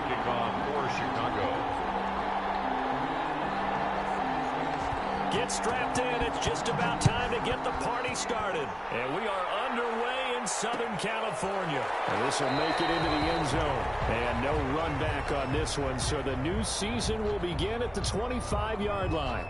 kickoff for Chicago. Get strapped in. It's just about time to get the party started. And we are underway in Southern California. And this will make it into the end zone. And no run back on this one, so the new season will begin at the 25-yard line.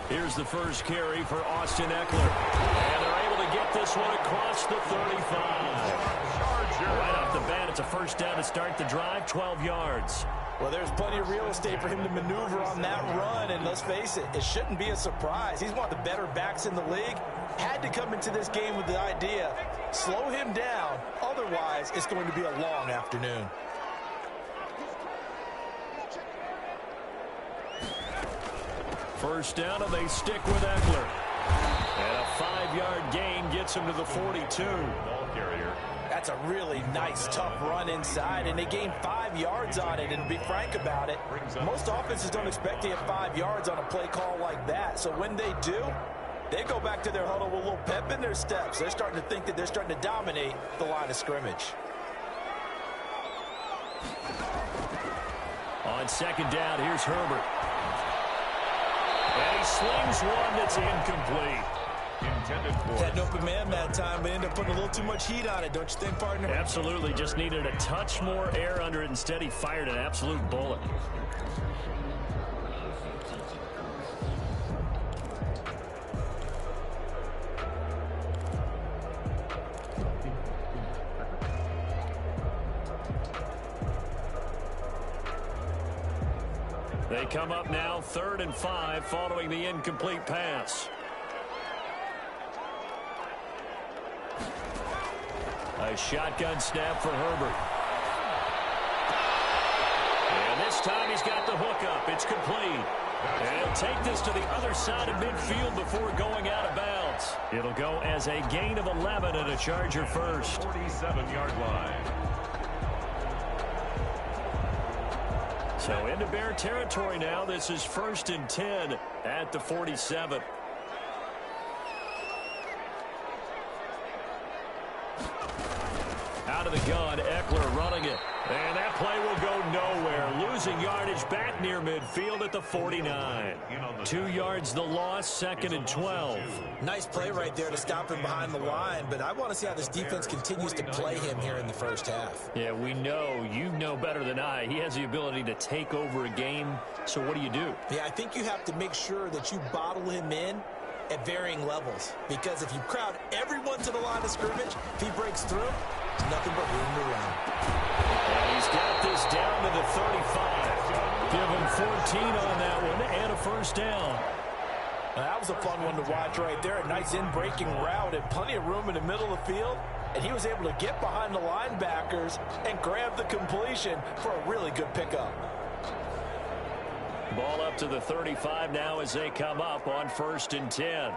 Here's the first carry for Austin Eckler. And they're able to get this one across the 35. Right off the bat, it's a first down to start the drive, 12 yards. Well, there's plenty of real estate for him to maneuver on that run, and let's face it, it shouldn't be a surprise. He's one of the better backs in the league. Had to come into this game with the idea, slow him down, otherwise it's going to be a long afternoon. First down, and they stick with Eckler. And a 5-yard gain gets him to the 42. Ball carrier. That's a really nice, tough run inside, and they gained 5 yards on it. And to be frank about it, most offenses don't expect to get 5 yards on a play call like that. So when they do, they go back to their huddle with a little pep in their steps. They're starting to think that they're starting to dominate the line of scrimmage. On second down, here's Herbert. And he slings one that's incomplete. Intended for. Had an open man that time, but ended up putting a little too much heat on it, don't you think, partner? Absolutely. Just needed a touch more air under it. Instead, he fired an absolute bullet. They come up now 3rd and 5 following the incomplete pass. A shotgun snap for Herbert. And this time he's got the hookup. It's complete. And he'll take this to the other side of midfield before going out of bounds. It'll go as a gain of 11 and a Charger first. 47-yard line. So into Bear territory now. This is 1st and 10 at the 47. Out of the gun, Eckler running it. And that play will go nowhere. Losing yardage back near midfield at the 49. 2 yards the loss, 2nd and 12. Nice play right there to stop him behind the line, but I want to see how this defense continues to play him here in the first half. Yeah, we know. You know better than I. He has the ability to take over a game, so what do you do? Yeah, I think you have to make sure that you bottle him in at varying levels, because if you crowd everyone to the line of scrimmage, if he breaks through, there's nothing but room to run. And he's got this down to the 35. Give him 14 on that one and a first down. That was a fun one to watch right there. A nice in-breaking route and plenty of room in the middle of the field. And he was able to get behind the linebackers and grab the completion for a really good pickup. Ball up to the 35 now as they come up on 1st and 10.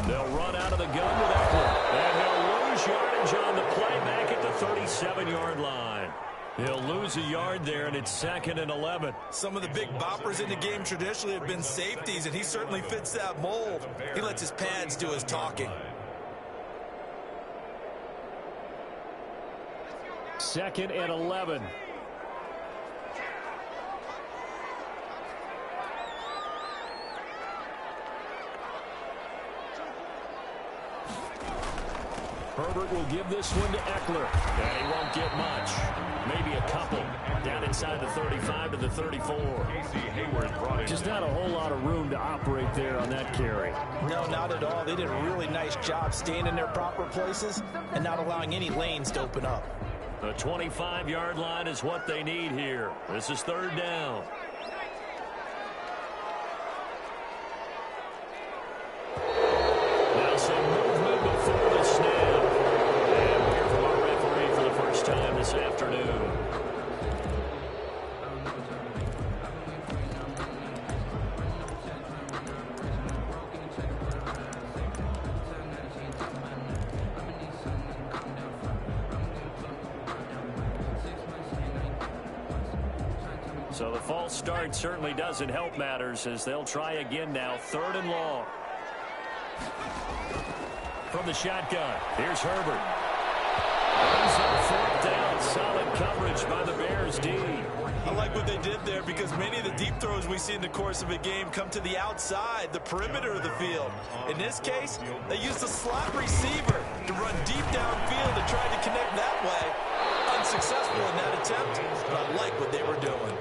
They'll run out of the gun with Eckler. And he'll lose yardage on the play back at the 37-yard line. He'll lose a yard there, and it's 2nd and 11. Some of the big boppers in the game traditionally have been safeties, and he certainly fits that mold. He lets his pads do his talking. 2nd and 11. Herbert will give this one to Eckler. And he won't get much. Maybe a couple. Down inside the 35 to the 34. Just not a whole lot of room to operate there on that carry. No, not at all. They did a really nice job staying in their proper places and not allowing any lanes to open up. The 25-yard line is what they need here. This is 3rd down. Now some movement before the snap. And we'll hear from our referee for the first time this afternoon. So the false start certainly doesn't help matters as they'll try again now. 3rd and long. From the shotgun, here's Herbert. Brings up 4th down. Solid coverage by the Bears D. I like what they did there because many of the deep throws we see in the course of a game come to the outside, the perimeter of the field. In this case, they used a slot receiver to run deep downfield and tried to connect that way. Unsuccessful in that attempt, but I like what they were doing.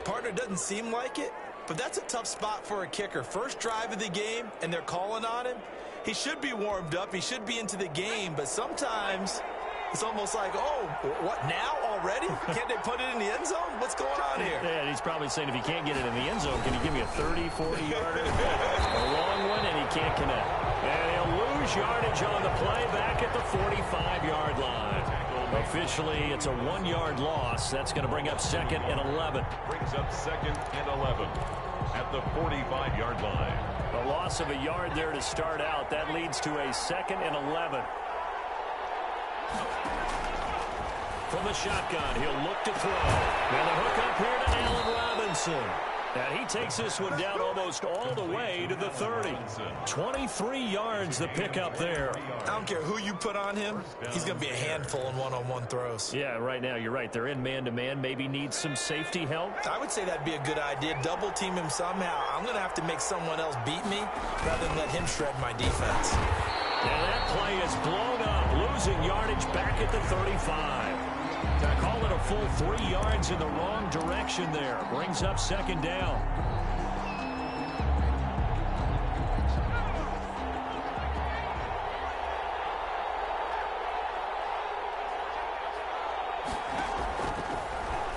Partner doesn't seem like it, but that's a tough spot for a kicker. First drive of the game, and they're calling on him. He should be warmed up. He should be into the game, but sometimes it's almost like, oh, what, now already? Can't they put it in the end zone? What's going on here? Yeah, he's probably saying if he can't get it in the end zone, can you give me a 30, 40-yarder? A long one, and he can't connect. And he'll lose yardage on the play back at the 45-yard line. Officially, it's a 1-yard loss. That's going to bring up 2nd and 11. Brings up 2nd and 11 at the 45-yard line. A loss of a yard there to start out. That leads to a 2nd and 11. From the shotgun, he'll look to throw. And the hook up here to Allen Robinson. And he takes this one down almost all the way to the 30. 23 yards the pickup there. I don't care who you put on him. He's going to be a handful in one-on-one throws. Yeah, right now you're right. They're in man-to-man. Maybe needs some safety help. I would say that'd be a good idea. Double team him somehow. I'm going to have to make someone else beat me rather than let him shred my defense. And that play is blown up, losing yardage back at the 35. Call it a full 3 yards in the wrong direction there. Brings up 2nd down.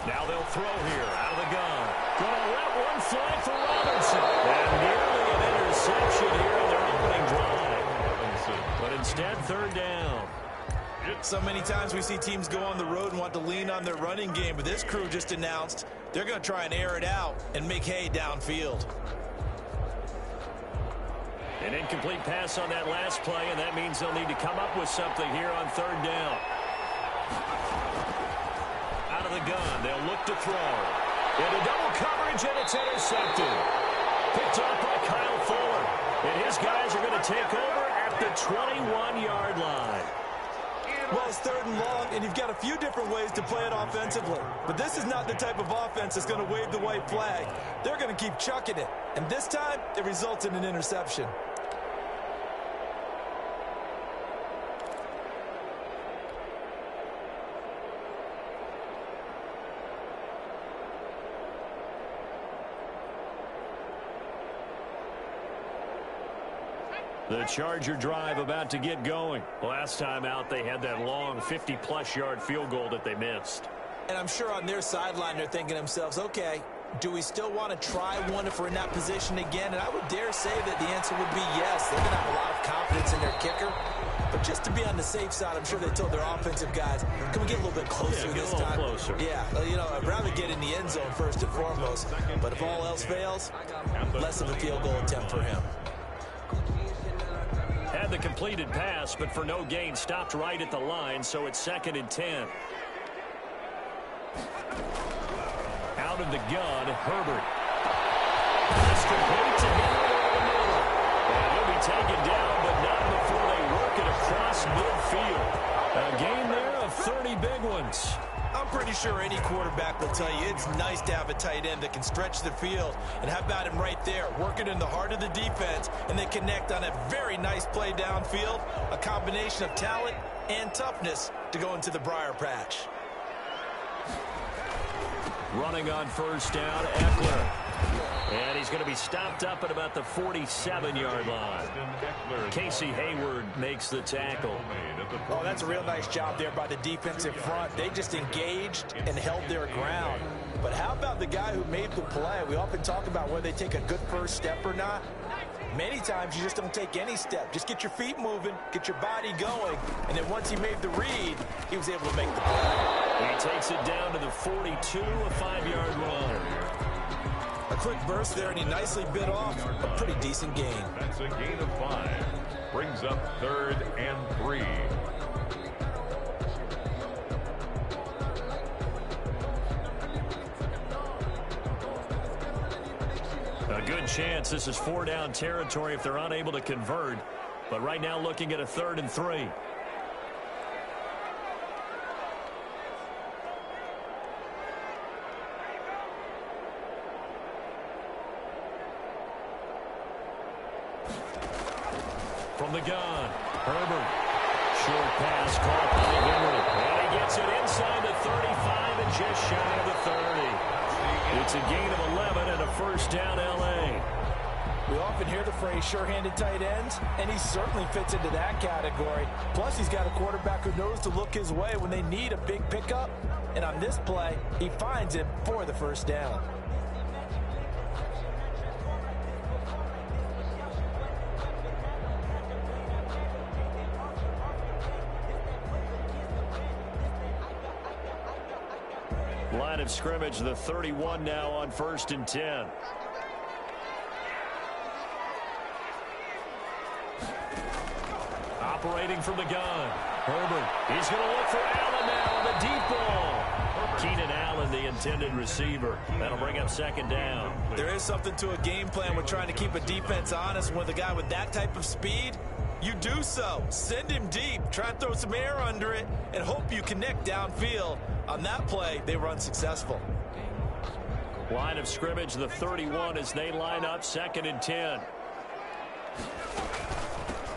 Now they'll throw here out of the gun. Gonna let one fly for Robinson. And nearly an interception here in their opening drive. But instead, 3rd down. So many times we see teams go on the road and want to lean on their running game, but this crew just announced they're going to try and air it out and make hay downfield. An incomplete pass on that last play, and that means they'll need to come up with something here on 3rd down. Out of the gun, they'll look to throw. Into double coverage, and it's intercepted. Picked up by Kyle Fuller. And his guys are going to take over at the 21-yard line. Well, it's 3rd and long, and you've got a few different ways to play it offensively. But this is not the type of offense that's going to wave the white flag. They're going to keep chucking it. And this time, it results in an interception. The Charger drive about to get going. Last time out, they had that long 50-plus yard field goal that they missed. And I'm sure on their sideline, they're thinking to themselves, okay, do we still want to try one if we're in that position again? And I would dare say that the answer would be yes. They're going to have a lot of confidence in their kicker. But just to be on the safe side, I'm sure they told their offensive guys, can we get a little bit closer this time? Closer. Yeah, you know, I'd rather get in the end zone first and foremost. But if all else fails, less of a field goal attempt for him. Had the completed pass, but for no gain, stopped right at the line, so it's 2nd and 10. Out of the gun, Herbert. Straight to him over the middle. And he'll be taken down, but not before they work it across midfield. A game there of 30 big ones. I'm pretty sure any quarterback will tell you it's nice to have a tight end that can stretch the field. And how about him right there, working in the heart of the defense, and they connect on a very nice play downfield. A combination of talent and toughness to go into the briar patch. Running on first down, Eckler. And he's going to be stopped up at about the 47-yard line. Casey Hayward makes the tackle. Oh, that's a real nice job there by the defensive front. They just engaged and held their ground. But how about the guy who made the play? We often talk about whether they take a good first step or not. Many times you just don't take any step. Just get your feet moving, get your body going, and then once he made the read, he was able to make the play. He takes it down to the 42, a 5-yard run. A quick burst there, and he nicely bit off a pretty decent gain. That's a gain of 5. Brings up 3rd and 3. A good chance this is 4-down territory if they're unable to convert. But right now looking at a 3rd and 3. From the gun, Herbert. Short pass caught by Henry. And he gets it inside the 35 and just shy of the 30. It's a gain of 11 and a first down, L.A. We often hear the phrase sure-handed tight ends, and he certainly fits into that category. Plus, he's got a quarterback who knows to look his way when they need a big pickup. And on this play, he finds it for the first down. Line of scrimmage, the 31 now on 1st and 10. Operating from the gun. Herbert. He's going to look for Allen now on the deep ball. Keenan Allen, the intended receiver. That'll bring up 2nd down. There is something to a game plan with trying to keep a defense honest. With a guy with that type of speed, you do so. Send him deep. Try and throw some air under it and hope you connect downfield. On that play, they were unsuccessful. Line of scrimmage, the 31 as they line up 2nd and 10.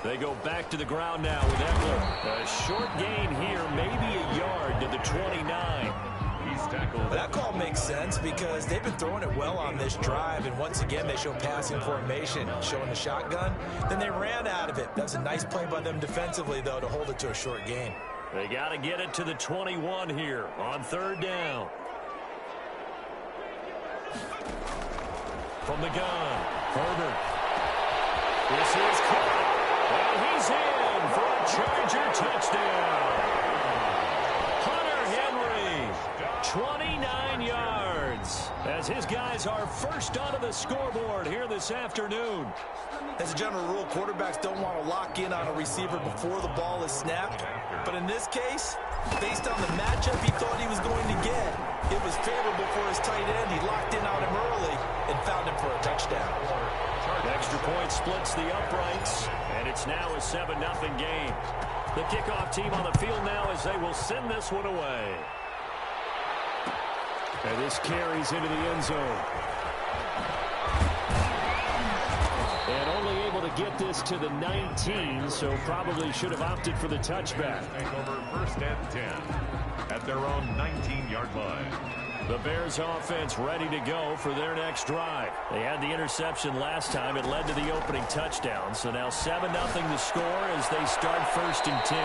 They go back to the ground now with Eckler. A short gain here, maybe a yard to the 29. He's tackled. That call makes sense because they've been throwing it well on this drive, and once again they show passing formation, showing the shotgun. Then they ran out of it. That's a nice play by them defensively, though, to hold it to a short gain. They got to get it to the 21 here on 3rd down. From the gun, Herbert. This is caught. And he's in for a Charger touchdown. Hunter Henry, 29 yards, as his guys are first onto the scoreboard here this afternoon. As a general rule, quarterbacks don't want to lock in on a receiver before the ball is snapped. But in this case, based on the matchup he thought he was going to get, it was favorable for his tight end. He locked in on him early and found him for a touchdown. Extra point splits the uprights, and it's now a 7-0 game. The kickoff team on the field now as they will send this one away. And this carries into the end zone. And only able to get this to the 19, so probably should have opted for the touchback. Over 1st and 10 at their own 19-yard line. The Bears offense ready to go for their next drive. They had the interception last time. It led to the opening touchdown. So now 7-0 the score as they start 1st and 10.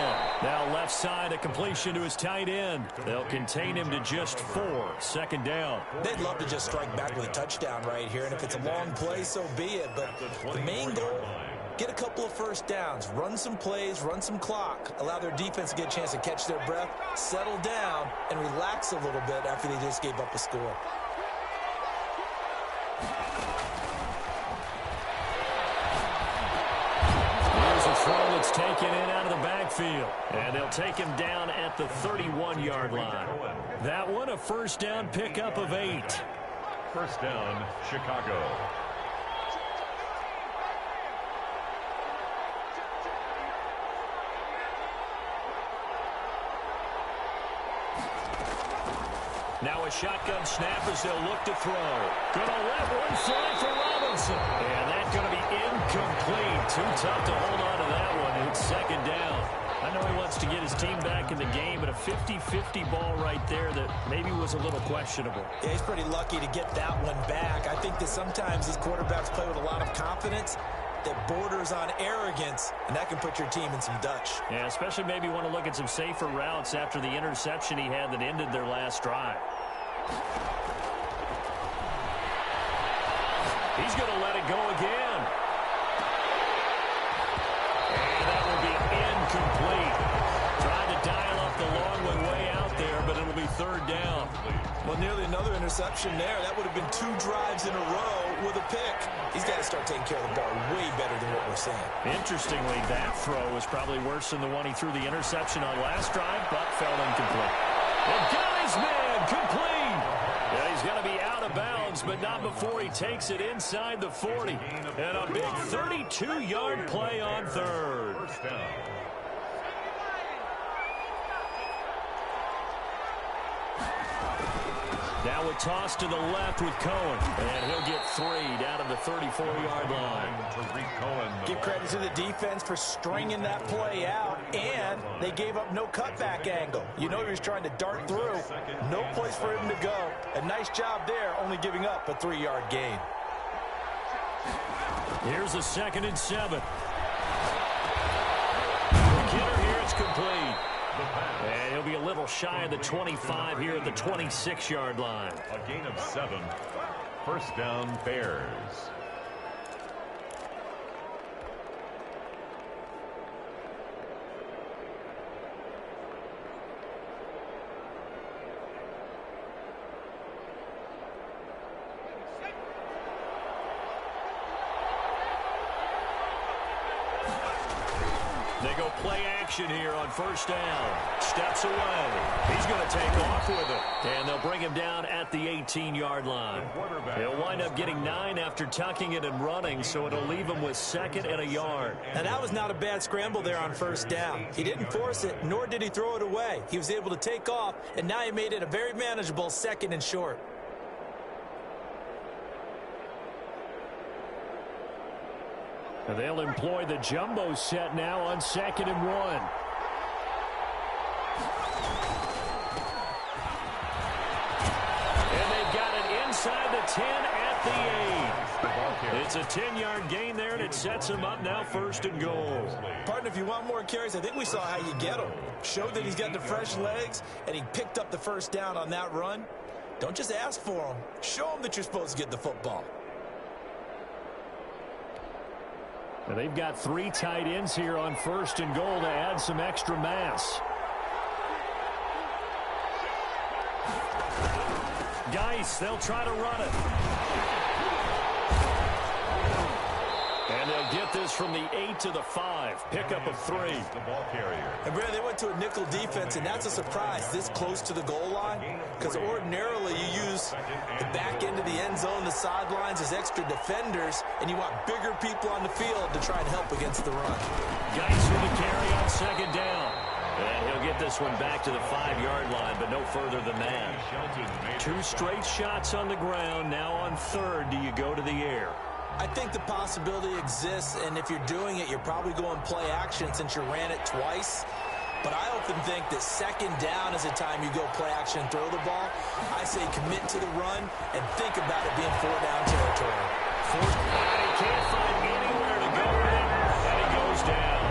Now left side, a completion to his tight end. They'll contain him to just 4. 2nd down. They'd love to just strike back with a touchdown right here. And if it's a long play, so be it. But the main goal, get a couple of 1st downs, run some plays, run some clock, allow their defense to get a chance to catch their breath, settle down, and relax a little bit after they just gave up a score. Here's a throw that's taken in out of the backfield. And they'll take him down at the 31-yard line. That one, a 1st down pickup of 8. 1st down, Chicago. Now a shotgun snap as they'll look to throw. Gonna let one fly for Robinson. And that's going to be incomplete. Too tough to hold on to that one. It's 2nd down. I know he wants to get his team back in the game, but a 50-50 ball right there that maybe was a little questionable. Yeah, he's pretty lucky to get that one back. I think that sometimes these quarterbacks play with a lot of confidence that borders on arrogance, and that can put your team in some Dutch. Yeah, especially maybe want to look at some safer routes after the interception he had that ended their last drive. He's going to let it go again. And that will be incomplete. Trying to dial up the long way out there, but it'll be 3rd down. Well, nearly another interception there. That would have been 2 drives in a row with a pick. He's got to start taking care of the ball way better than what we're seeing. Interestingly, that throw was probably worse than the one he threw the interception on last drive, but fell incomplete. And got his man complete. Yeah, he's going to be out of bounds, but not before he takes it inside the 40. And a big 32-yard play on 3rd. 1st down. Now a toss to the left with Cohen. And he'll get 3 down to the 34-yard line. Give credit to the defense for stringing that play out, and they gave up no cutback angle. You know he was trying to dart through. No place for him to go. A nice job there, only giving up a 3-yard gain. Here's a 2nd and 7. Kidder here, it's complete. And he'll be a little shy of the 25 here at the 26-yard line. A gain of 7. 1st down, Bears. They go play action here on 1st down. Steps away. He's going to take off with it. And they'll bring him down at the 18-yard line. He'll wind up getting 9 after tucking it and running, so it'll leave him with 2nd and a yard. And that was not a bad scramble there on 1st down. He didn't force it, nor did he throw it away. He was able to take off, and now he made it a very manageable 2nd and short. And they'll employ the jumbo set now on 2nd and 1. And they've got it inside the 10 at the 8. It's a 10-yard gain there, and it sets him up now 1st and goal. Partner, if you want more carries, I think we saw how you get them. Showed that he's got the fresh legs, and he picked up the 1st down on that run. Don't just ask for them. Show them that you're supposed to get the football. And they've got 3 tight ends here on 1st and goal to add some extra mass. Geis, they'll try to run it. And they'll get this from the 8 to the 5. Pickup of 3. The ball carrier. And Brad, they went to a nickel defense, and that's a surprise this close to the goal line, because ordinarily you use the back end of the end zone, the sidelines as extra defenders, and you want bigger people on the field to try and help against the run. Geis with the carry on 2nd down. And he'll get this one back to the 5-yard line, but no further than that. 2 straight shots on the ground. Now on 3rd, do you go to the air? I think the possibility exists, and if you're doing it, you're probably going play action since you ran it twice. But I often think that second down is a time you go play action and throw the ball. I say commit to the run and think about it being 4-down territory. He can't find anywhere to go with it, and he goes down.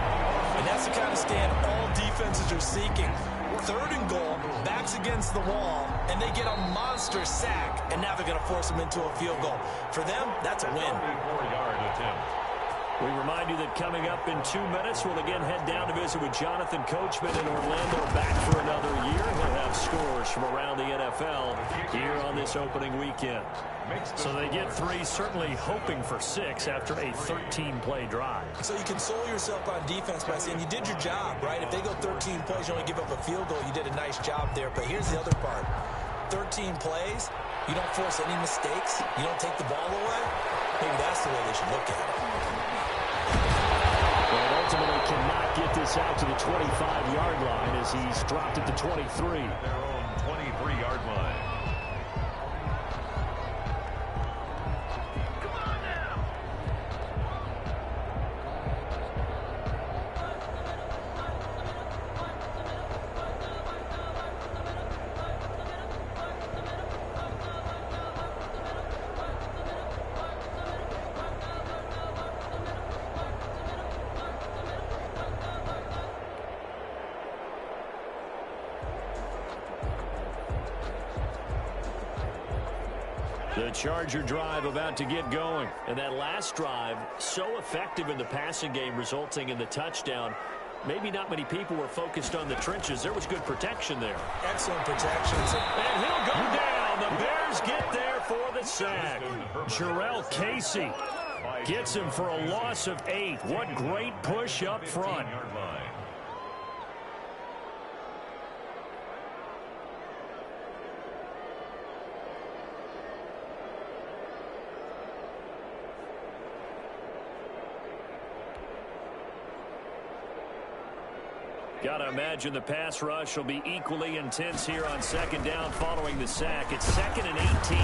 And that's the kind of stand all defenses are seeking. Third and goal, backs against the wall, and they get a monster sack, and now they're going to force them into a field goal. For them, that's a win. 34-yard attempt. We remind you that coming up in 2 minutes, we'll again head down to visit with Jonathan Coachman in Orlando, back for another year. He'll have scores from around the NFL here on this opening weekend. So they get 3, certainly hoping for 6 after a 13-play drive. So you console yourself on defense by saying you did your job, right? If they go 13 plays, you only give up a field goal, you did a nice job there. But here's the other part. 13 plays, you don't force any mistakes, you don't take the ball away. Maybe that's the way they should look at it. And ultimately cannot get this out to the 25-yard line as he's dropped at the 23. Their own 23-yard line. The Charger drive about to get going. And that last drive, so effective in the passing game, resulting in the touchdown. Maybe not many people were focused on the trenches. There was good protection there. Excellent protections. And he'll go down. The Bears get there for the sack. Jarrell Casey gets him for a loss of 8. What great push up front. Got to imagine the pass rush will be equally intense here on second down following the sack. It's 2nd and 18.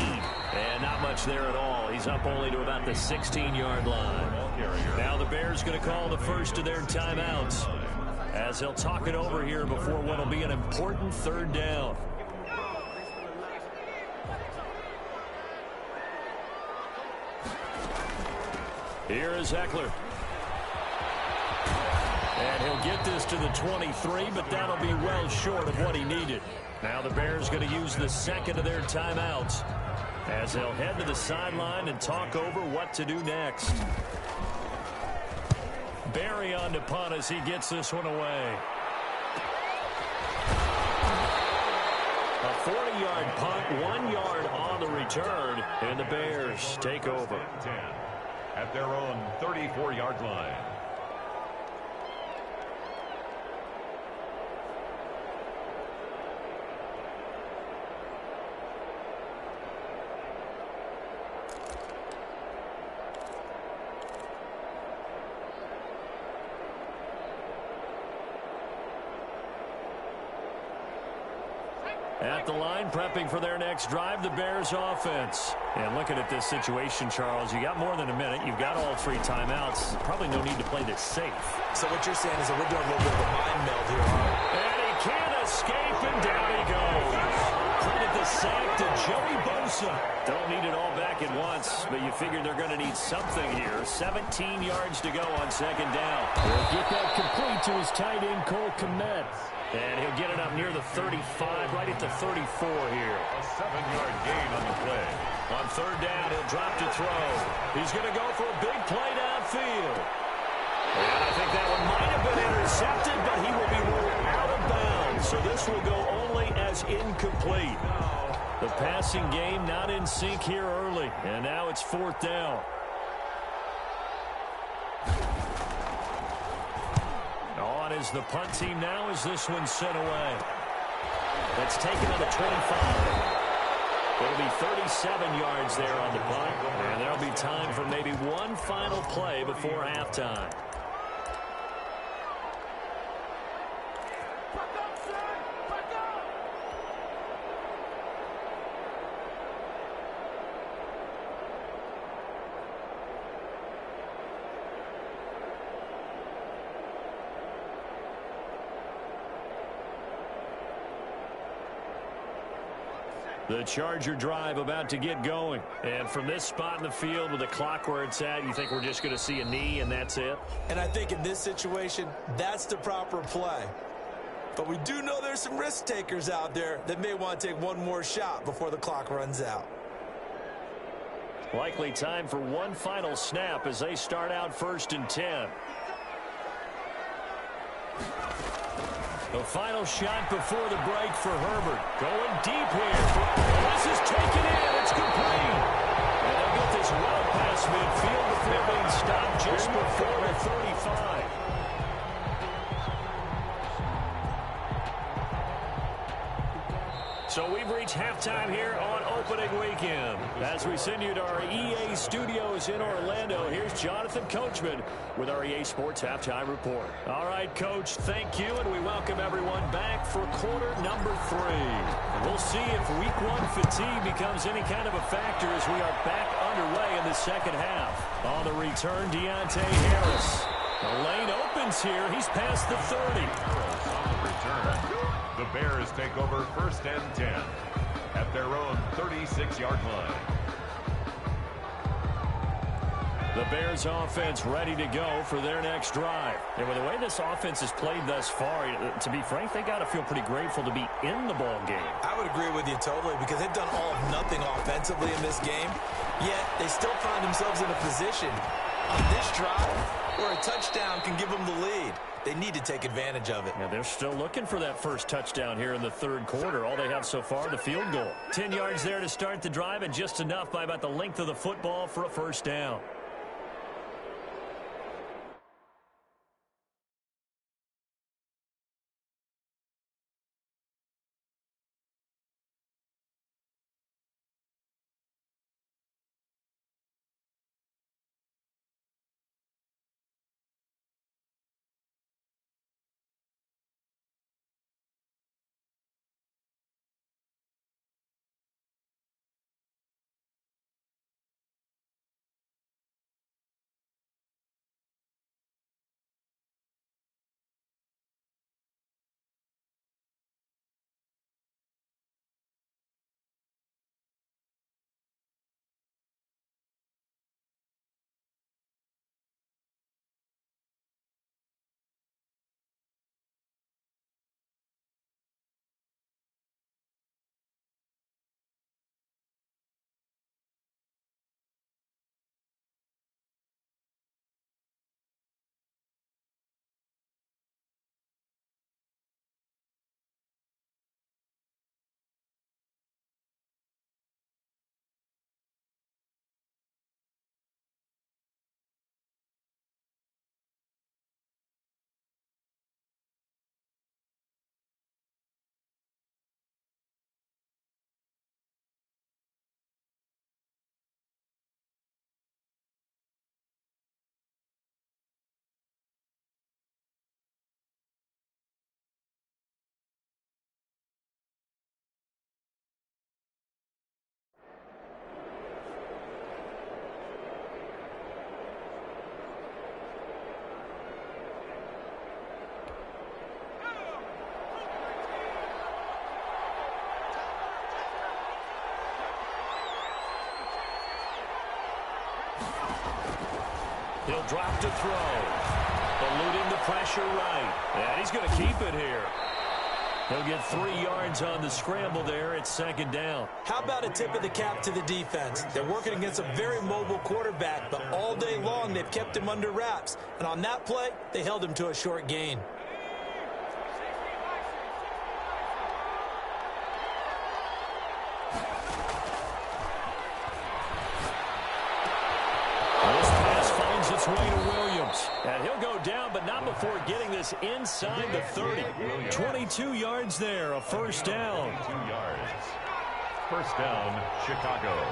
And not much there at all. He's up only to about the 16-yard line. Now the Bears going to call the first of their timeouts as they'll talk it over here before what will be an important third down. Here is Eckler. And he'll get this to the 23, but that'll be well short of what he needed. Now the Bears going to use the second of their timeouts as they'll head to the sideline and talk over what to do next. Barry on to punt as he gets this one away. A 40-yard punt, 1 yard on the return, and the Bears take over. 10 at their own 34-yard line. At the line, prepping for their next drive, the Bears offense. And looking at this situation, Charles, you got more than a minute. You've got all 3 timeouts. Probably no need to play this safe. So what you're saying is that we're doing a little bit of a mind meld here, huh? And he can't escape, and down he goes. Credit the sack to Joey Bosa. Don't need it all back at once, but you figure they're going to need something here. 17 yards to go on second down. He'll get that complete to his tight end, Cole Kmet. And he'll get it up near the 35, right at the 34 here. A 7-yard gain on the play. On third down, he'll drop to throw. He's going to go for a big play downfield. And I think that one might have been intercepted, but he will be ruled out of bounds. So this will go only as incomplete. The passing game not in sync here early. And now it's 4th down. On is the punt team now as this one's sent away. That's taken to the 25. It'll be 37 yards there on the punt. And there'll be time for maybe one final play before halftime. The Charger drive about to get going. And from this spot in the field with the clock where it's at, you think we're just going to see a knee and that's it? And I think in this situation, that's the proper play. But we do know there's some risk takers out there that may want to take one more shot before the clock runs out. Likely time for one final snap as they start out 1st and 10. The final shot before the break for Herbert. Going deep here. This is taken in. It's complete. And they'll get this well past midfield before being stopped just before the 35. So we've reached halftime here on opening weekend. As we send you to our EA studios in Orlando, here's Jonathan Coachman with our EA Sports Halftime Report. All right, Coach, thank you, and we welcome everyone back for quarter number 3. And we'll see if week 1 fatigue becomes any kind of a factor as we are back underway in the second half. On the return, Deontay Harris. The lane opens here. He's past the 30. On the return. The Bears take over 1st and 10 at their own 36-yard line. The Bears offense ready to go for their next drive. And with the way this offense has played thus far, to be frank, they got to feel pretty grateful to be in the ball game. I would agree with you totally because they've done all of nothing offensively in this game, yet they still find themselves in a position on this drive where a touchdown can give them the lead. They need to take advantage of it. Yeah, they're still looking for that first touchdown here in the 3rd quarter. All they have so far, the field goal. 10 yards there to start the drive, and just enough by about the length of the football for a first down. He'll drop to throw. Eluding the pressure right. And he's going to keep it here. He'll get 3 yards on the scramble there. It's 2nd down. How about a tip of the cap to the defense? They're working against a very mobile quarterback, but all day long they've kept him under wraps. And on that play, they held him to a short gain. Way to Williams. And he'll go down, but not before getting this inside the 30. 22 yards there, a first down. 2 yards. First down, Chicago.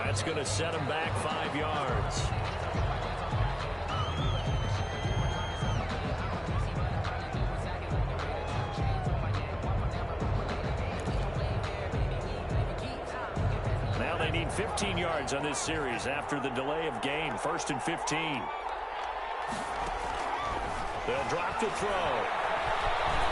That's going to set him back 5 yards. they need 15 yards on this series after the delay of game. 1st and 15. They'll drop to throw.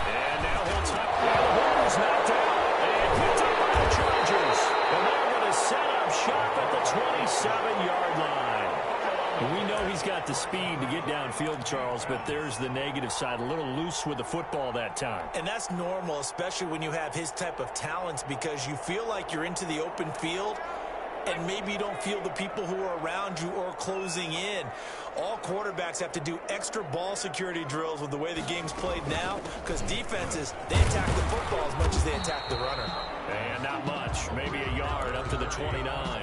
And now he'll tuck. The ball is knocked out. And picked up by the Chargers. And they're going to set up shop at the 27-yard line. We know he's got the speed to get downfield, Charles, but there's the negative side. A little loose with the football that time. And that's normal, especially when you have his type of talents, because you feel like you're into the open field and maybe you don't feel the people who are around you or closing in. All quarterbacks have to do extra ball security drills with the way the game's played now, because defenses, they attack the football as much as they attack the runner. And not much, maybe a yard up to the 29.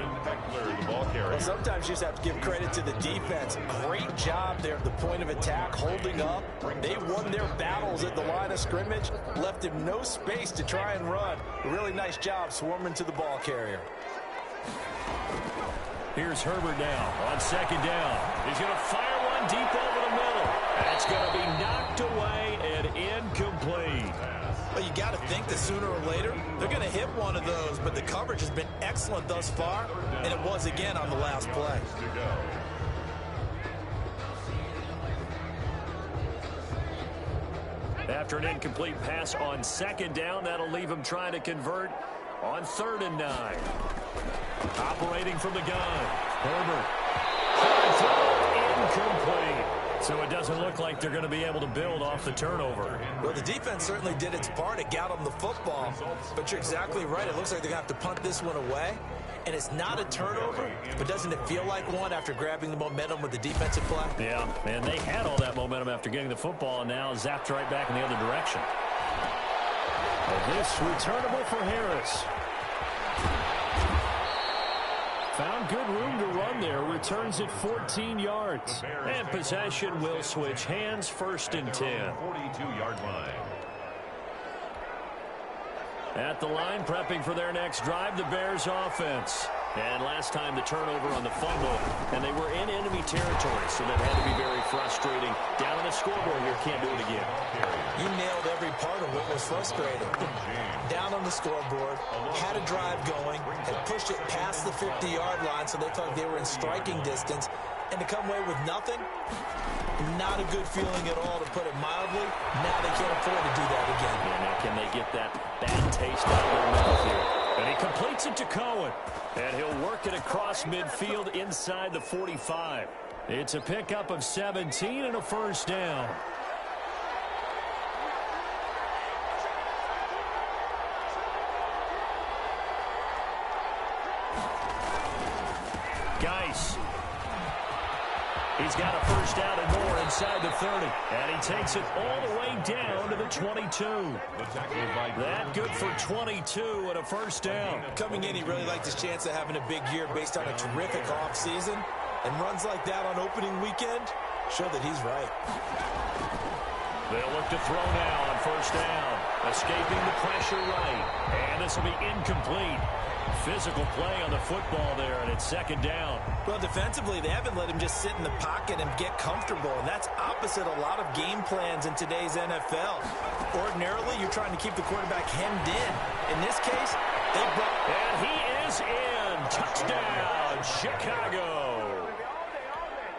The ball carrier. Well, sometimes you just have to give credit to the defense. Great job there at the point of attack, holding up. They won their battles at the line of scrimmage, left him no space to try and run. A really nice job swarming to the ball carrier. Here's Herbert down on 2nd down. He's going to fire one deep over the middle. That's going to be knocked away and incomplete. Well, you got to think that sooner or later they're going to hit one of those, but the coverage has been excellent thus far, and it was again on the last play. After an incomplete pass on 2nd down, that'll leave him trying to convert on 3rd and 9. Operating from the gun. Herbert. Incomplete. So it doesn't look like they're going to be able to build off the turnover. Well, the defense certainly did its part. It got them the football. But you're exactly right. It looks like they're going to have to punt this one away. And it's not a turnover, but doesn't it feel like one after grabbing the momentum with the defensive play? Yeah, and they had all that momentum after getting the football, and now zapped right back in the other direction. And this returnable for Harris. Found good room to run there. Returns it 14 yards. And possession will switch hands. 1st and 10. 42-yard line. At the line, prepping for their next drive, the Bears offense. And last time the turnover on the fumble, and they were in enemy territory, so that had to be very frustrating. Down on the scoreboard here, can't do it again. You nailed every part of what was frustrating. Down on the scoreboard, had a drive going, had pushed it past the 50-yard line, so they felt like they were in striking distance, and to come away with nothing, not a good feeling at all, to put it mildly. Now they can't afford to do that again. Yeah, now can they get that bad taste out of their mouth here? And he completes it to Cohen. And he'll work it across midfield inside the 45. It's a pickup of 17 and a 1st down. Geis. He's got a 1st down and more inside the 30. And he takes it all the way down to the 22. That good for 22 and a 1st down. Coming in, he really liked his chance of having a big year based on a terrific offseason. And runs like that on opening weekend show that he's right. They'll look to throw now on 1st down. Escaping the pressure right. And this will be incomplete. Physical play on the football there, and it's 2nd down. Well, defensively, they haven't let him just sit in the pocket and get comfortable, and that's opposite a lot of game plans in today's NFL. Ordinarily, you're trying to keep the quarterback hemmed in. In this case, they brought... And he is in. Touchdown, Chicago.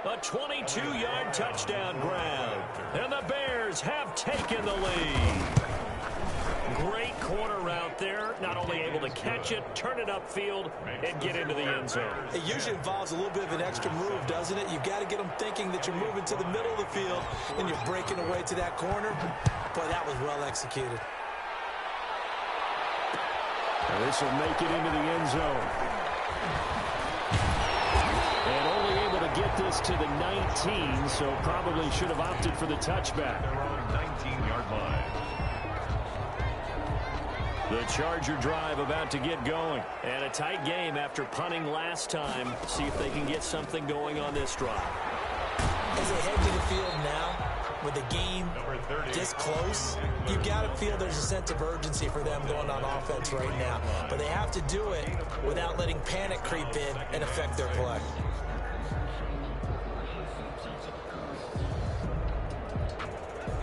A 22-yard touchdown grab. And the Bears have taken the lead. Great corner route there. Not only able to catch it, turn it upfield, and get into the end zone. It usually involves a little bit of an extra move, doesn't it? You've got to get them thinking that you're moving to the middle of the field, and you're breaking away to that corner. Boy, that was well executed. And this will make it into the end zone. And only able to get this to the 19, so probably should have opted for the touchback. Their own 19-yard line. The Charger drive about to get going. And a tight game after punting last time. See if they can get something going on this drive. As they head to the field now, with the game this close, you've got to feel there's a sense of urgency for them going on offense right now. But they have to do it without letting panic creep in and affect their play.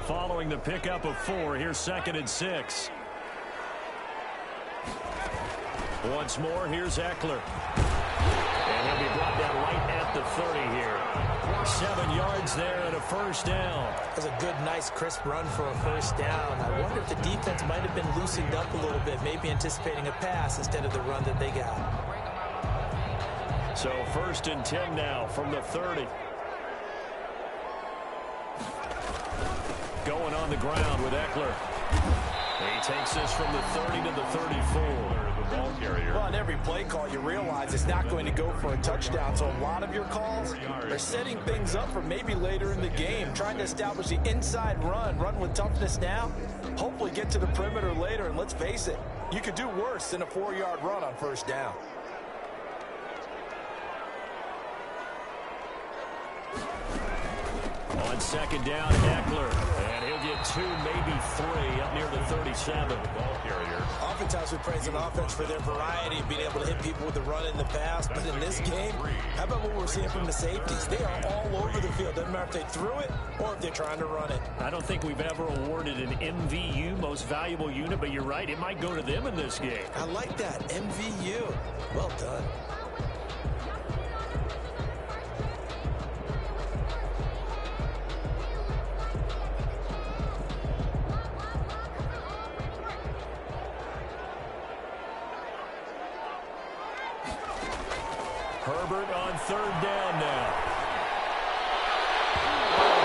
Following the pickup of 4, here's 2nd and 6. Once more, here's Eckler. And he'll be brought down right at the 30 here. 7 yards there and a first down. That's a good, nice, crisp run for a first down. I wonder if the defense might have been loosened up a little bit, maybe anticipating a pass instead of the run that they got. So 1st and 10 now from the 30. Going on the ground with Eckler. He takes this from the 30 to the 34. The ball carrier. Well, on every play call, you realize it's not going to go for a touchdown. So a lot of your calls are setting things up for maybe later in the game, trying to establish the inside run with toughness now, hopefully get to the perimeter later. And let's face it, you could do worse than a 4-yard run on first down. On 2nd down, Eckler. And he'll get 2, maybe 3 up near the 37. Ball carrier. Oftentimes we praise an offense for their variety of being able to hit people with the run in the pass. But in this game, how about what we're seeing from the safeties? They are all over the field. Doesn't matter if they threw it or if they're trying to run it. I don't think we've ever awarded an MVU, most valuable unit, but you're right, it might go to them in this game. I like that, MVU. Well done. Herbert on 3rd down now.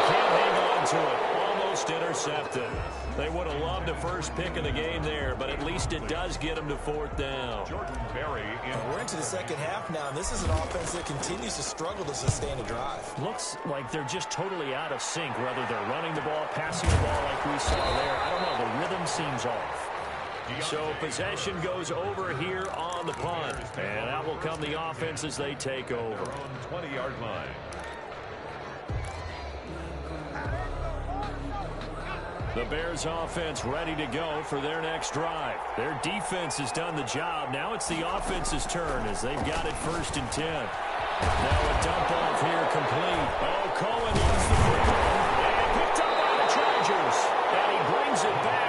Can't hang on to it. Almost intercepted. They would have loved a first pick of the game there, but at least it does get them to 4th down. Jordan Berry. We're into the second half now, and this is an offense that continues to struggle to sustain a drive. Looks like they're just totally out of sync, whether they're running the ball, passing the ball like we saw there. I don't know. The rhythm seems off. So possession goes over here on the punt. And that will come the offense as they take over. 20-yard line. The Bears offense ready to go for their next drive. Their defense has done the job. Now it's the offense's turn as they've got it 1st and 10. Now a dump off here complete. Oh, Cohen lost the football. And picked up by the Chargers. And he brings it back.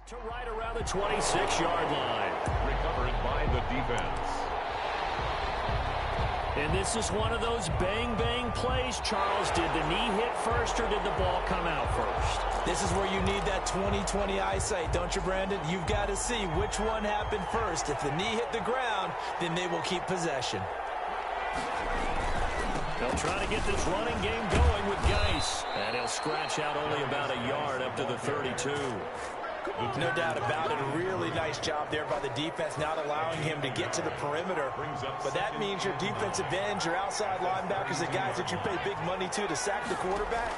To right around the 26-yard line. Recovered by the defense. And this is one of those bang-bang plays, Charles. Did the knee hit first or did the ball come out first? This is where you need that 20/20 eyesight, don't you, Brandon? You've got to see which one happened first. If the knee hit the ground, then they will keep possession. They'll try to get this running game going with Geis. And he'll scratch out only about a yard up to the 32. No doubt about it. A really nice job there by the defense, not allowing him to get to the perimeter. But that means your defensive ends, your outside linebackers, the guys that you pay big money to sack the quarterback,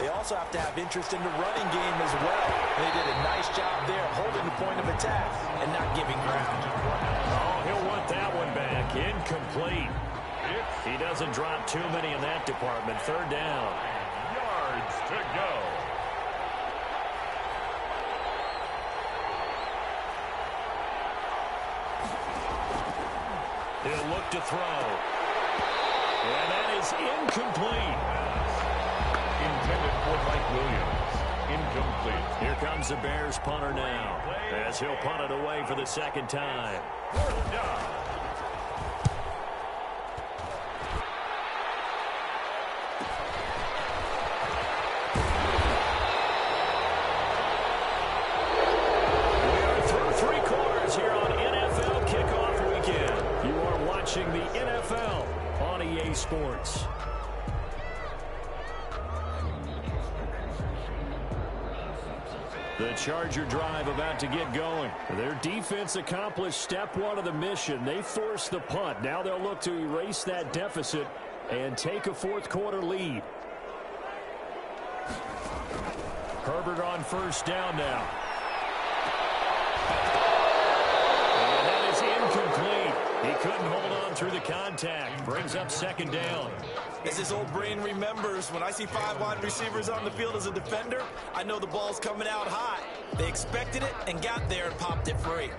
they also have to have interest in the running game as well. And they did a nice job there holding the point of attack and not giving ground. Oh, he'll want that one back. Incomplete. He doesn't drop too many in that department. 3rd down. Yards to go. He'll look to throw. And that is incomplete. Intended for Mike Williams. Incomplete. Here comes the Bears punter now, as he'll punt it away for the 2nd time. 4th down. We are through 3 quarters here on NFL Kickoff Weekend. You are watching the NFL on EA Sports. The Charger drive about to get going. Their defense accomplished step 1 of the mission. They forced the punt. Now they'll look to erase that deficit and take a 4th quarter lead. Herbert on 1st down now. And that is incomplete. He couldn't hold on through the contact. Brings up 2nd down. As his old brain remembers, when I see 5 wide receivers on the field as a defender, I know the ball's coming out high. They expected it and got there and popped it free.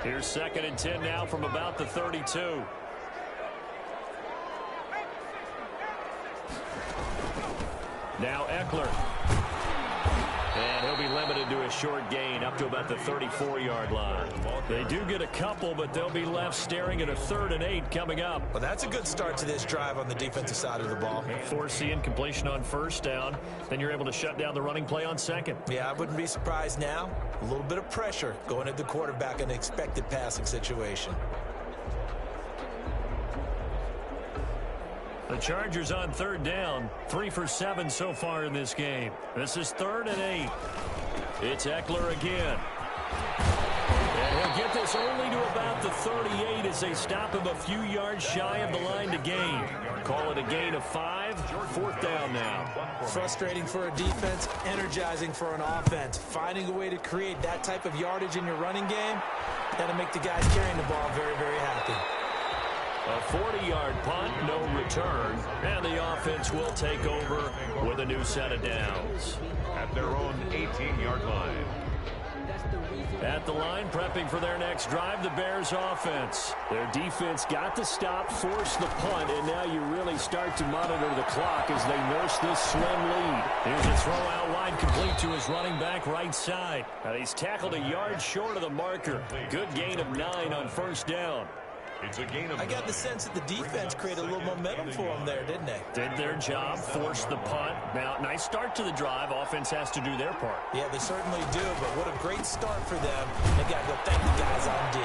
Here's 2nd and 10 now from about the 32. Now Eckler. And he'll be limited to a short gain up to about the 34-yard line. They do get a couple, but they'll be left staring at a 3rd and 8 coming up. Well, that's a good start to this drive on the defensive side of the ball. Force the incompletion on 1st down. Then you're able to shut down the running play on 2nd. Yeah, I wouldn't be surprised now. A little bit of pressure going at the quarterback in an expected passing situation. The Chargers on 3rd down, 3 for 7 so far in this game. This is 3rd and 8. It's Eckler again. And he'll get this only to about the 38 as they stop him a few yards shy of the line to gain. Call it a gain of 5, 4th down now. Frustrating for a defense, energizing for an offense. Finding a way to create that type of yardage in your running game, that'll make the guys carrying the ball very, very happy. A 40-yard punt, no return, and the offense will take over with a new set of downs. At their own 18-yard line. At the line, prepping for their next drive, the Bears offense. Their defense got the stop, forced the punt, and now you really start to monitor the clock as they nurse this slim lead. Here's a throw out wide, complete to his running back right side. And he's tackled a yard short of the marker. Good gain of 9 on 1st down. It's a gain of I got the sense that the defense created a little momentum for them there, didn't they? Did their job, forced the punt. Now, nice start to the drive. Offense has to do their part. Yeah, they certainly do, but what a great start for them. They got to go thank the guys on D.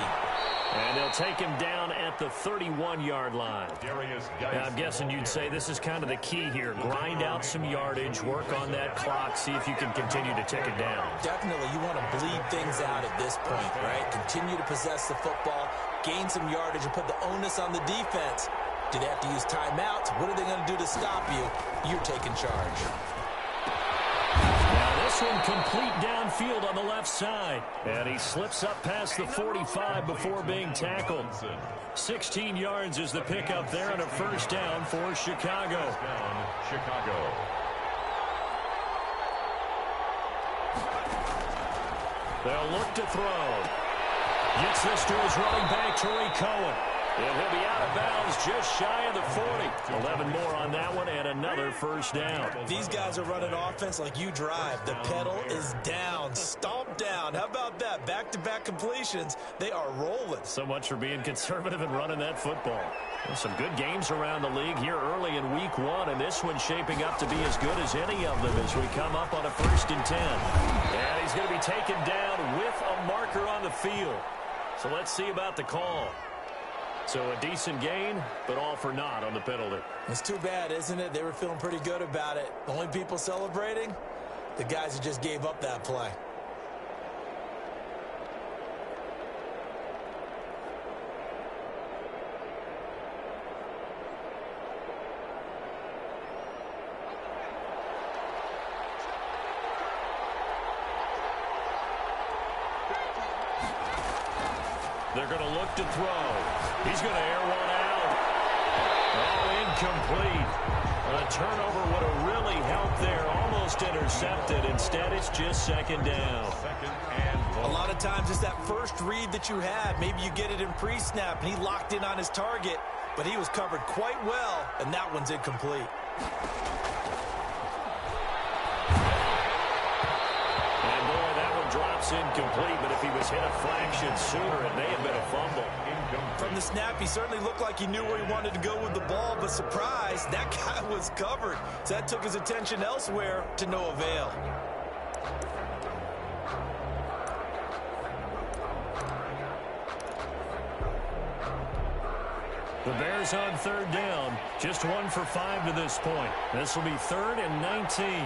And they'll take him down at the 31-yard line. Now, I'm guessing you'd say this is kind of the key here. Grind out some yardage, work on that clock, see if you can continue to tick it down. Definitely, you want to bleed things out at this point, right? Continue to possess the football, gain some yardage, and put the onus on the defense. Do they have to use timeouts? What are they going to do to stop you? You're taking charge. Now this one complete downfield on the left side. And he slips up past the 45 before being tackled. 16 yards is the pickup there and a 1st down for Chicago. They'll look to throw. Gets this to his running back, Tariq Cohen. And he'll be out of bounds just shy of the 40. 11 more on that one and another 1st down. These guys are running offense like you drive. The pedal is down, stomp down. How about that? Back-to-back completions. They are rolling. So much for being conservative and running that football. There's some good games around the league here early in week 1, and this one's shaping up to be as good as any of them as we come up on a 1st and 10. And he's going to be taken down with a marker on the field. So let's see about the call. So a decent gain, but all for naught on the penalty. It's too bad, isn't it? They were feeling pretty good about it. The only people celebrating, the guys who just gave up that play. They're going to look to throw. He's going to air one out. Oh, incomplete. A turnover would have really helped there. Almost intercepted. Instead, it's just 2nd down. A lot of times it's that first read that you have. Maybe you get it in pre-snap, and he locked in on his target, but he was covered quite well, and that one's incomplete. Drops incomplete, but if he was hit a fraction sooner, it may have been a fumble. From the snap, he certainly looked like he knew where he wanted to go with the ball, but surprise, that guy was covered. So that took his attention elsewhere to no avail. The Bears on 3rd down, just 1 for 5 to this point. This will be 3rd and 19.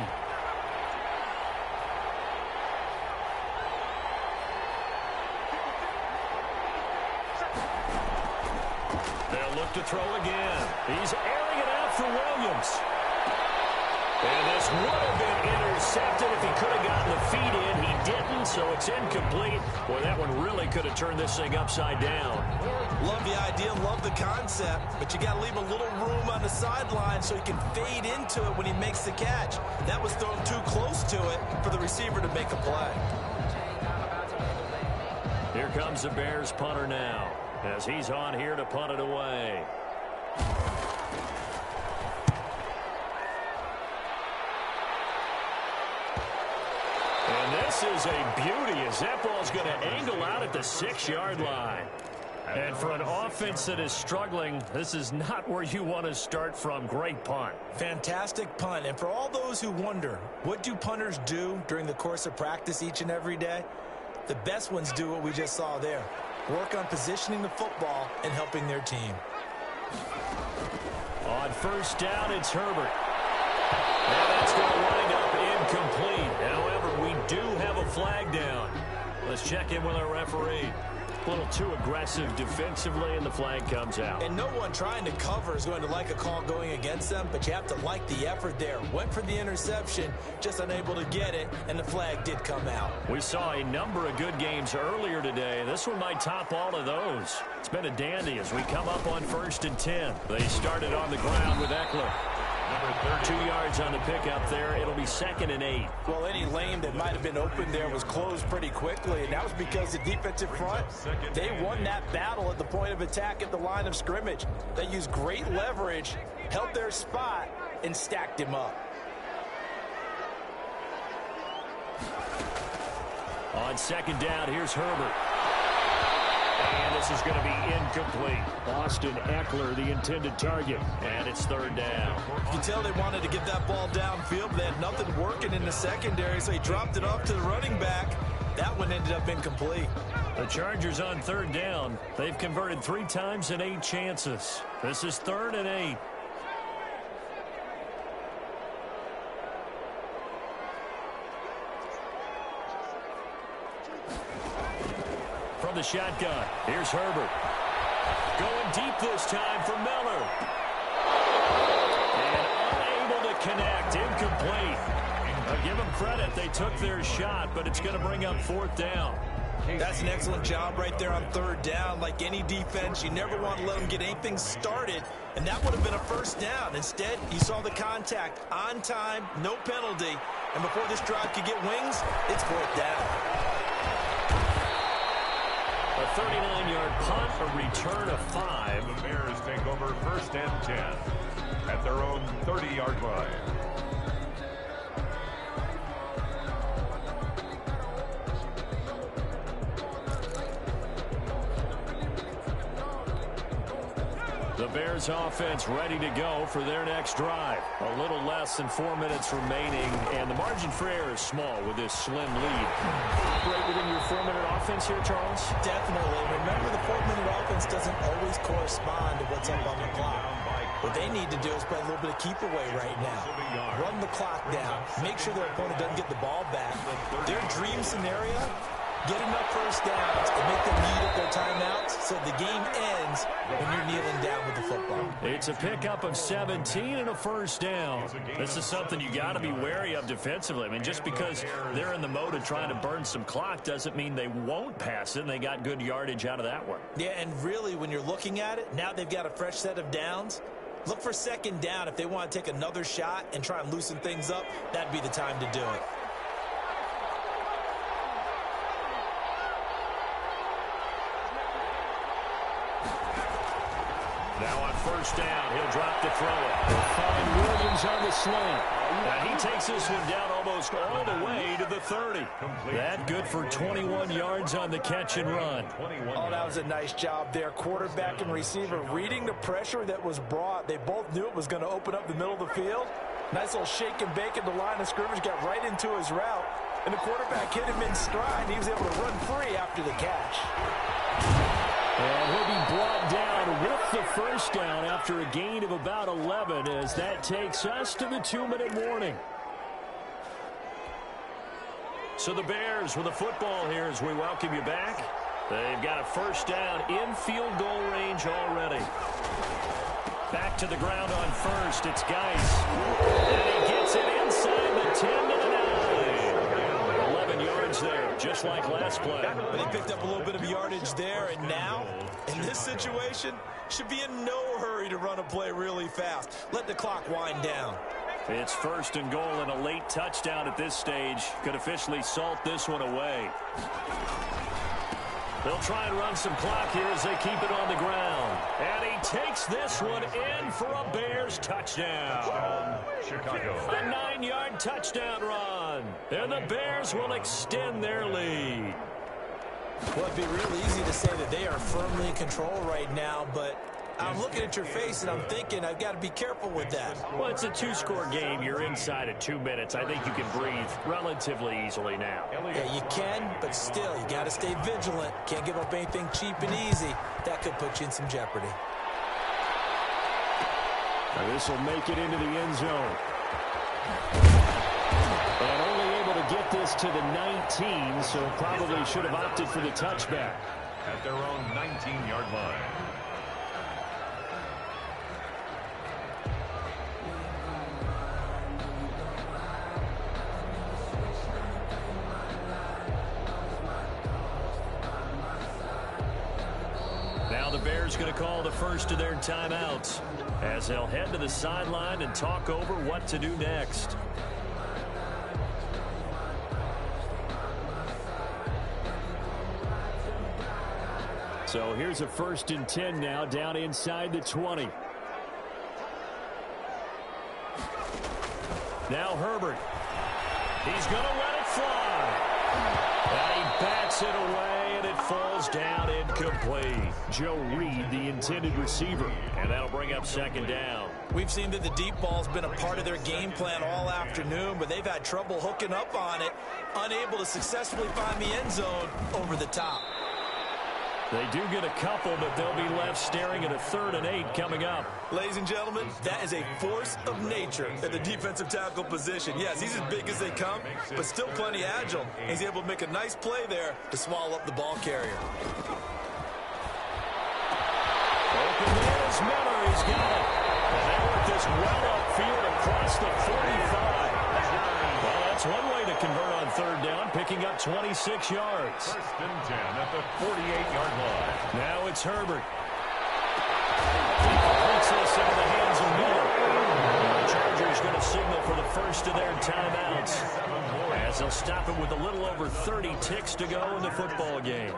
To throw again. He's airing it out for Williams. And this would have been intercepted if he could have gotten the feet in. He didn't, so it's incomplete. Boy, that one really could have turned this thing upside down. Love the idea, love the concept, but you got to leave a little room on the sideline so he can fade into it when he makes the catch. That was thrown too close to it for the receiver to make a play. Here comes the Bears punter now, as he's on here to punt it away. is a beauty as that ball's going to angle out at the 6-yard line. And for an offense that is struggling, this is not where you want to start from. Great punt. Fantastic punt. And for all those who wonder, what do punters do during the course of practice each and every day? The best ones do what we just saw there. Work on positioning the football and helping their team. On first down, it's Herbert. And that's going to wind up incomplete. However, we do have a flag down. Let's check in with our referee. A little too aggressive defensively, and the flag comes out. And no one trying to cover is going to like a call going against them, but you have to like the effort there. Went for the interception, just unable to get it, and the flag did come out. We saw a number of good games earlier today. This one might top all of those. It's been a dandy as we come up on 1st and 10. They started on the ground with Eckler. 2 yards on the pickup there. It'll be 2nd and 8. Well, any lane that might have been open there was closed pretty quickly, and that was because the defensive front, they won that battle at the point of attack at the line of scrimmage. They used great leverage, held their spot, and stacked him up. On 2nd down, here's Herbert. And this is going to be incomplete. Austin Eckler, the intended target. And it's 3rd down. You can tell they wanted to get that ball downfield, but they had nothing working in the secondary, so he dropped it off to the running back. That one ended up incomplete. The Chargers on 3rd down. They've converted 3 times in 8 chances. This is 3rd and 8. From the shotgun, here's Herbert. Going deep this time for Miller. And unable to connect, incomplete. I'll give them credit, they took their shot, but it's going to bring up 4th down. That's an excellent job right there on 3rd down. Like any defense, you never want to let them get anything started, and that would have been a 1st down. Instead, you saw the contact on time, no penalty, and before this drive could get wings, it's 4th down. A 39-yard punt, a return of 5. The Bears take over 1st and 10 at their own 30-yard line. The Bears offense ready to go for their next drive. A little less than 4 minutes remaining, and the margin for error is small with this slim lead. Operate within your 4-minute offense here, Charles? Definitely. Remember, the 4-minute offense doesn't always correspond to what's up on the clock. What they need to do is play a little bit of keep away right now. Run the clock down. Make sure their opponent doesn't get the ball back. Their dream scenario, get enough 1st downs and make them eat up their timeouts so the game ends when you're kneeling down with the football. It's a pickup of 17 and a 1st down. This is something you got to be wary of defensively. I mean, just because they're in the mode of trying to burn some clock doesn't mean they won't pass it, and they got good yardage out of that one. Yeah, and really, when you're looking at it, now they've got a fresh set of downs. Look for 2nd down. If they want to take another shot and try and loosen things up, that'd be the time to do it. Now on 1st down, he'll drop to throw it. They'll find Williams on the slant. Now he takes this one down almost all the way to the 30. That good for 21 yards on the catch and run. Oh, that was a nice job there. Quarterback and receiver reading the pressure that was brought. They both knew it was going to open up the middle of the field. Nice little shake and bake at the line of scrimmage, got right into his route. And the quarterback hit him in stride, and he was able to run free after the catch. And he'll be brought down with the 1st down after a gain of about 11 as that takes us to the 2-minute warning. So the Bears with a football here as we welcome you back. They've got a 1st down in field goal range already. Back to the ground on 1st. It's Geis. And he gets it inside the 10 to the 9. 11 yards there, just like last play. They picked up a little bit of yardage there, and now, in this situation, should be in no hurry to run a play really fast. Let the clock wind down. It's 1st and goal, and a late touchdown at this stage could officially salt this one away. They'll try and run some clock here as they keep it on the ground. And he takes this one in for a Bears touchdown. Chicago. A 9-yard touchdown run. And the Bears will extend their lead. Well, it'd be real easy to say that they are firmly in control right now, but I'm looking at your face and I'm thinking I've got to be careful with that. Well, it's a 2-score game. You're inside at 2 minutes. I think you can breathe relatively easily now. Yeah, you can, but still, you got to stay vigilant. Can't give up anything cheap and easy. That could put you in some jeopardy. Now this will make it into the end zone. And only able to get this to the 19, so probably should have opted for the touchback. At their own 19-yard line. Now the Bears going to call the first of their timeouts as they'll head to the sideline and talk over what to do next. So here's a 1st and 10 now down inside the 20. Now Herbert. He's going to let it fly. And he bats it away, and it falls down incomplete. Joe Reed, the intended receiver, and that'll bring up 2nd down. We've seen that the deep ball's been a part of their game plan all afternoon, but they've had trouble hooking up on it, unable to successfully find the end zone over the top. They do get a couple, but they'll be left staring at a 3rd and 8 coming up. Ladies and gentlemen, that is a force of nature at the defensive tackle position. Yes, he's as big as they come, but still plenty agile. He's able to make a nice play there to swallow up the ball carrier. Open man is Miller. He's got it. And they work this well upfield across the 45. Well, that's one way to convert on 3rd down, picking up 26 yards. 1st and 10 at the 48-yard line. Now it's Herbert. He completes this into the hands of Miller. The Chargers going to signal for the first of their timeouts, as they'll stop it with a little over 30 ticks to go in the football game.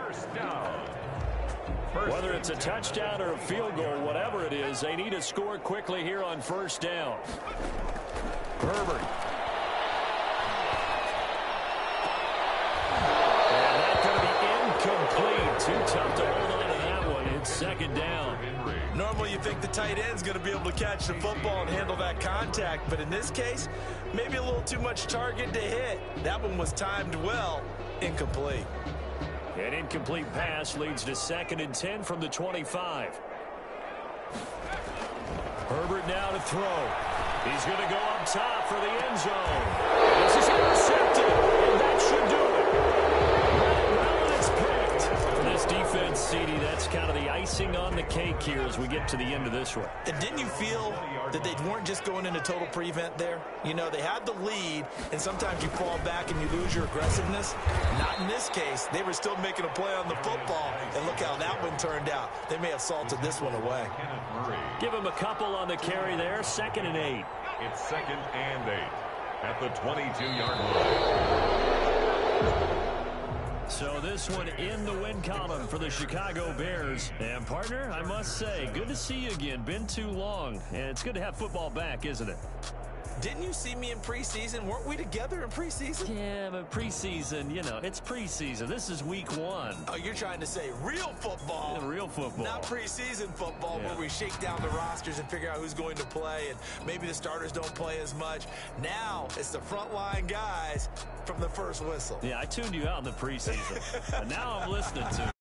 Whether it's a touchdown or a field goal, whatever it is, they need to score quickly here on 1st down. Herbert. And that's going to be incomplete. Too tough to hold on to that one. It's 2nd down. Normally you think the tight end's going to be able to catch the football and handle that contact, but in this case, maybe a little too much target to hit. That one was timed well. Incomplete. An incomplete pass leads to 2nd and 10 from the 25. Herbert now to throw. He's going to go up top for the end zone. This is intercepted, and that should do it. Well, it's picked. For this defense, CD, that's kind of the icing on the cake here as we get to the end of this one. And didn't you feel that they weren't just going into total prevent there? You know, they had the lead, and sometimes you fall back and you lose your aggressiveness. Not in this case. They were still making a play on the football, and look how that one turned out. They may have salted this one away. Give him a couple on the carry there. 2nd and 8. It's 2nd and 8 at the 22-yard line. So this one in the win column for the Chicago Bears. And, partner, I must say, good to see you again. Been too long. And it's good to have football back, isn't it? Didn't you see me in preseason? Weren't we together in preseason? Yeah, but preseason, you know, it's preseason. This is week 1. Oh, you're trying to say real football. Yeah, real football. Not preseason football, where we shake down the rosters and figure out who's going to play, and maybe the starters don't play as much. Now it's the frontline guys from the first whistle. Yeah, I tuned you out in the preseason. And now I'm listening to